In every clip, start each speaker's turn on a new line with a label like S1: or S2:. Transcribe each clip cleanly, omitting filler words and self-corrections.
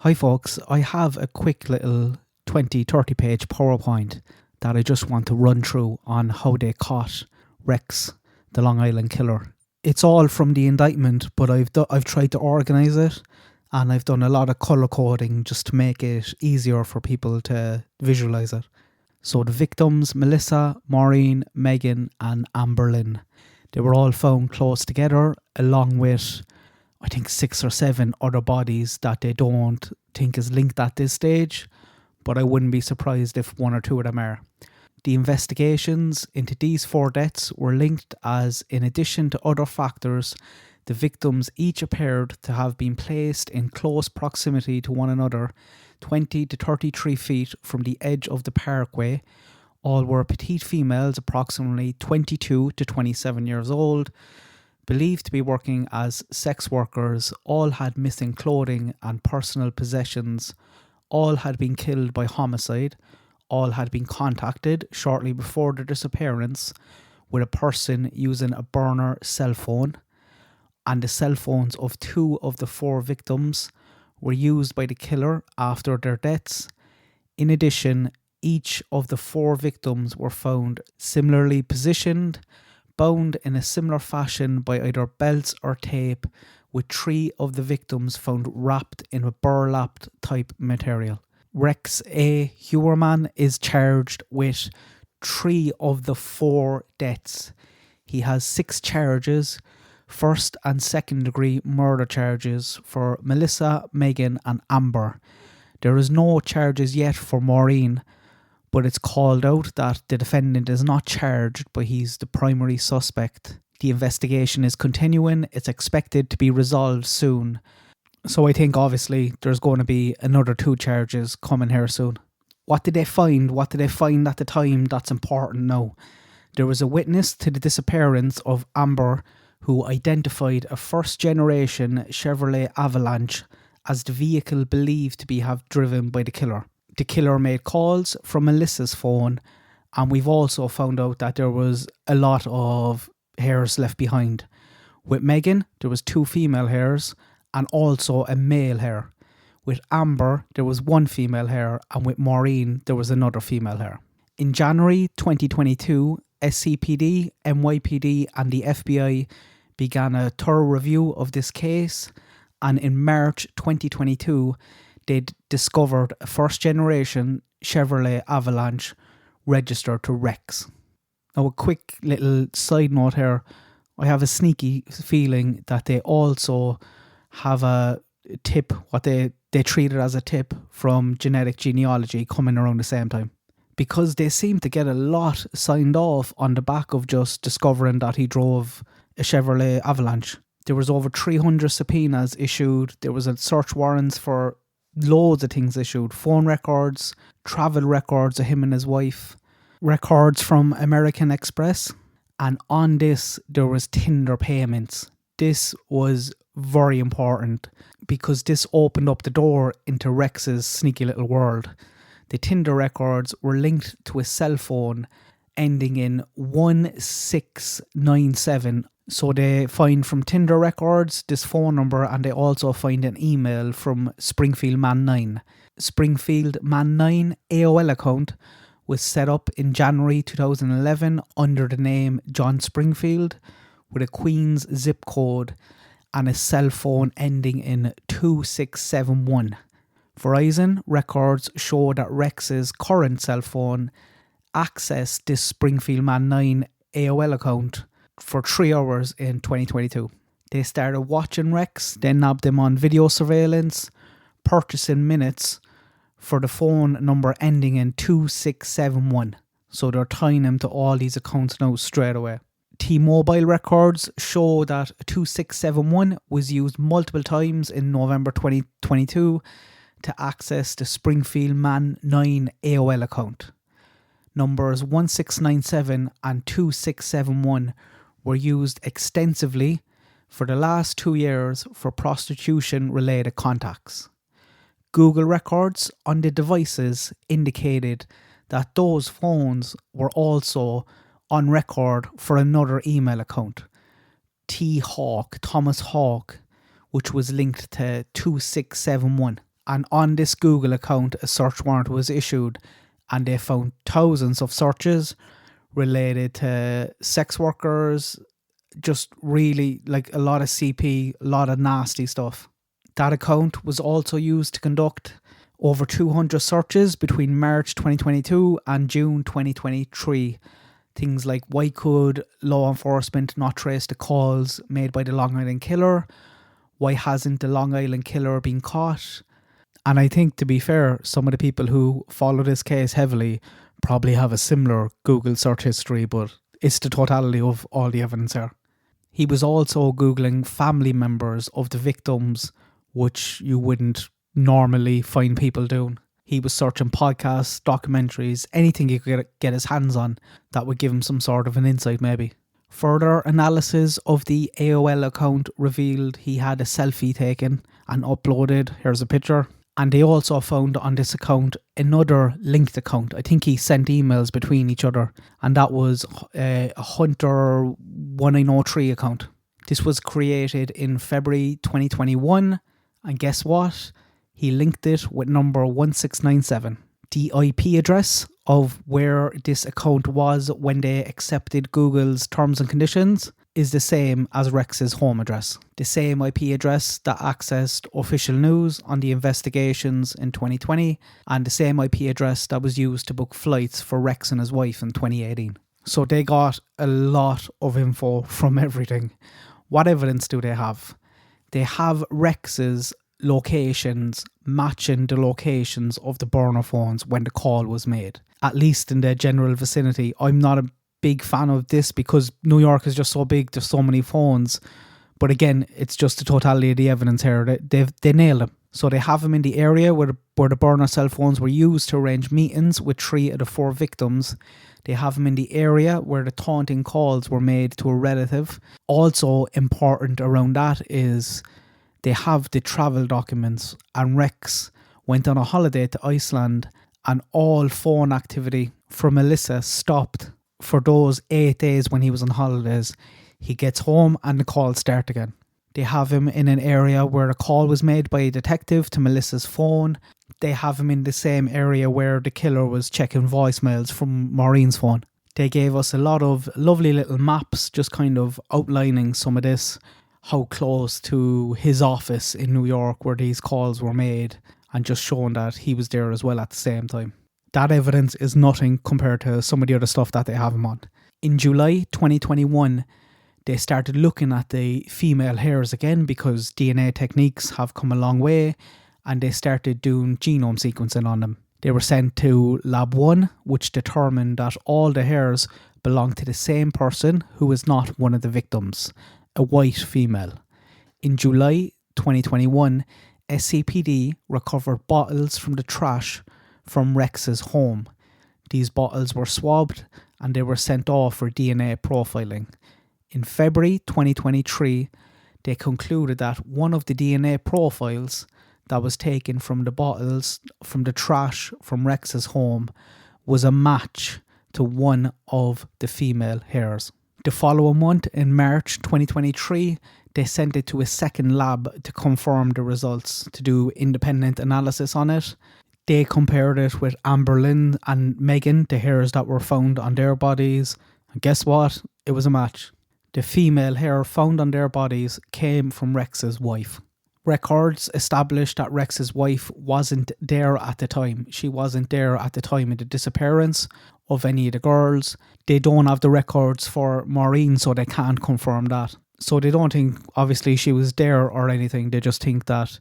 S1: Hi folks, I have a quick little 20-30 page PowerPoint that I just want to run through on how they caught Rex, the Long Island killer. It's all from the indictment, but I've tried to organise it, and I've done a lot of colour coding just to make it easier for people to visualise it. So the victims, Melissa, Maureen, Megan and Amber Lynn, they were all found close together along with I think 6 or 7 other bodies that they don't think is linked at this stage, but I wouldn't be surprised if 1 or 2 of them are. The investigations into these 4 deaths were linked as, in addition to other factors, the victims each appeared to have been placed in close proximity to one another, 20 to 33 feet from the edge of the parkway. All were petite females, approximately 22 to 27 years old, believed to be working as sex workers. All had missing clothing and personal possessions. All had been killed by homicide. All had been contacted shortly before their disappearance with a person using a burner cell phone, and the cell phones of 2 of the 4 victims were used by the killer after their deaths. In addition, each of the 4 victims were found similarly positioned, bound in a similar fashion by either belts or tape, with 3 of the victims found wrapped in a burlap type material. Rex Heuermann is charged with 3 of the 4 deaths. He has 6 charges, first and second degree murder charges for Melissa, Megan and Amber. There is no charges yet for Maureen, but it's called out that the defendant is not charged, but he's the primary suspect. The investigation is continuing. It's expected to be resolved soon. So I think obviously there's going to be another 2 charges coming here soon. What did they find? What did they find at the time that's important now? There was a witness to the disappearance of Amber who identified a first-generation Chevrolet Avalanche as the vehicle believed to be have driven by the killer. The killer made calls from Melissa's phone, and we've also found out that there was a lot of hairs left behind. With Megan, there was 2 female hairs and also a male hair. With Amber, there was 1 female hair, and with Maureen, there was another female hair. In January 2022, SCPD, NYPD and the FBI began a thorough review of this case, and in March 2022, they discovered a first-generation Chevrolet Avalanche registered to Rex. Now, a quick little side note here. I have a sneaky feeling that they also have a tip, what they treat it as a tip from genetic genealogy coming around the same time. Because they seem to get a lot signed off on the back of just discovering that he drove a Chevrolet Avalanche. There was over 300 subpoenas issued. There was a search warrants for loads of things issued. Phone records, travel records of him and his wife, records from American Express, and on this there was Tinder payments. This was very important because this opened up the door into Rex's sneaky little world. The Tinder records were linked to a cell phone ending in 1697. So they find from Tinder records this phone number, and they also find an email from Springfield Man 9. Springfield Man 9 AOL account was set up in January 2011 under the name John Springfield with a Queens zip code and a cell phone ending in 2671. Verizon records show that Rex's current cell phone accessed this Springfield Man 9 AOL account for 3 hours in 2022. They started watching Rex, they nabbed him on video surveillance, purchasing minutes for the phone number ending in 2671. So they're tying him to all these accounts now straight away. T-Mobile records show that 2671 was used multiple times in November 2022 to access the Springfield Man 9 AOL account. Numbers 1697 and 2671 were used extensively for the last 2 years for prostitution-related contacts. Google records on the devices indicated that those phones were also on record for another email account, Thomas Hawk, which was linked to 2671. And on this Google account, a search warrant was issued, and they found thousands of searches related to sex workers, just really like a lot of CP, a lot of nasty stuff. That account was also used to conduct over 200 searches between March 2022 and June 2023. Things like, why could law enforcement not trace the calls made by the Long Island killer? Why hasn't the Long Island killer been caught? And I think, to be fair, some of the people who follow this case heavily probably have a similar Google search history, but it's the totality of all the evidence here. He was also Googling family members of the victims, which you wouldn't normally find people doing. He was searching podcasts, documentaries, anything he could get his hands on that would give him some sort of an insight maybe. Further analysis of the AOL account revealed he had a selfie taken and uploaded. Here's a picture. And they also found on this account another linked account. I think he sent emails between each other, and that was a Hunter 1903 account. This was created in February 2021, and guess what? He linked it with number 1697. The IP address of where this account was when they accepted Google's terms and conditions is the same as Rex's home address. The same IP address that accessed official news on the investigations in 2020, and the same IP address that was used to book flights for Rex and his wife in 2018. So they got a lot of info from everything. What evidence do they have? They have Rex's locations matching the locations of the burner phones when the call was made, at least in the general vicinity. I'm not a big fan of this because New York is just so big, there's so many phones, but again, it's just the totality of the evidence here. They nailed him. So they have him in the area where the burner cell phones were used to arrange meetings with 3 of the 4 victims. They have him in the area where the taunting calls were made to a relative. Also important around that is they have the travel documents, and Rex went on a holiday to Iceland, and all phone activity from Melissa stopped for those 8 days when he was on holidays. He gets home and the calls start again. They have him in an area where a call was made by a detective to Melissa's phone. They have him in the same area where the killer was checking voicemails from Maureen's phone. They gave us a lot of lovely little maps just kind of outlining some of this, how close to his office in New York where these calls were made, and just showing that he was there as well at the same time. That evidence is nothing compared to some of the other stuff that they have him on. In July 2021, they started looking at the female hairs again because DNA techniques have come a long way, and they started doing genome sequencing on them. They were sent to Lab 1, which determined that all the hairs belonged to the same person who was not one of the victims, a white female. In July 2021, SCPD recovered bottles from the trash from Rex's home. These bottles were swabbed and they were sent off for DNA profiling. In February 2023, they concluded that one of the DNA profiles that was taken from the bottles from the trash from Rex's home was a match to one of the female hairs. The following month, in March 2023, they sent it to a second lab to confirm the results, to do independent analysis on it. They compared it with Amber Lynn and Megan, the hairs that were found on their bodies. And guess what? It was a match. The female hair found on their bodies came from Rex's wife. Records established that Rex's wife wasn't there at the time. She wasn't there at the time of the disappearance of any of the girls. They don't have the records for Maureen, so they can't confirm that. So they don't think, obviously, she was there or anything. They just think that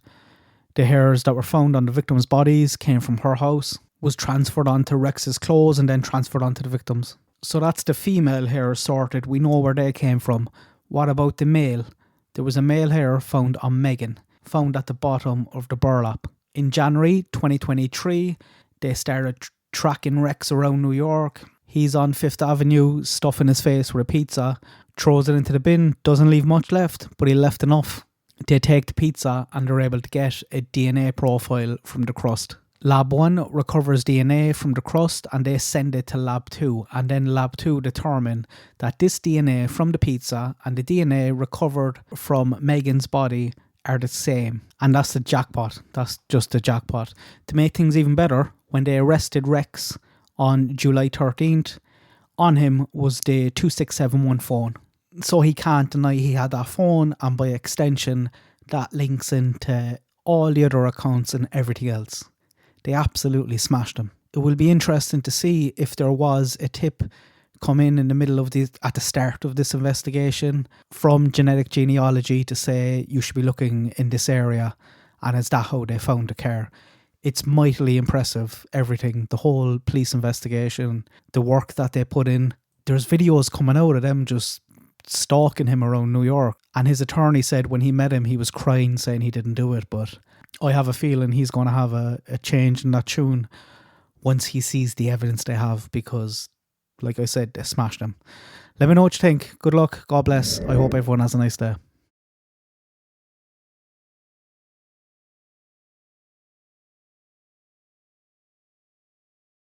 S1: the hairs that were found on the victims' bodies came from her house, was transferred onto Rex's clothes and then transferred onto the victims. So that's the female hair sorted. We know where they came from. What about the male? There was a male hair found on Megan, found at the bottom of the burlap. In January 2023, they started tracking Rex around New York. He's on 5th Avenue, stuffing his face with a pizza, throws it into the bin, doesn't leave much left, but he left enough. They take the pizza and they're able to get a DNA profile from the crust. Lab 1 recovers DNA from the crust and they send it to Lab 2, and then Lab 2 determine that this DNA from the pizza and the DNA recovered from Megan's body are the same. And that's the jackpot. That's just the jackpot. To make things even better, when they arrested Rex on July 13th, on him was the 2671 phone. So he can't deny he had that phone, and by extension, that links into all the other accounts and everything else. They absolutely smashed him. It will be interesting to see if there was a tip come in the middle of this, at the start of this investigation, from genetic genealogy to say you should be looking in this area, and is that how they found the car? It's mightily impressive, everything, the whole police investigation, the work that they put in. There's videos coming out of them just stalking him around New York, and his attorney said when he met him he was crying saying he didn't do it, but I have a feeling he's going to have a change in that tune once he sees the evidence they have, because like I said, they smashed him. Let me know what you think. Good luck. God bless. I hope everyone has a nice day.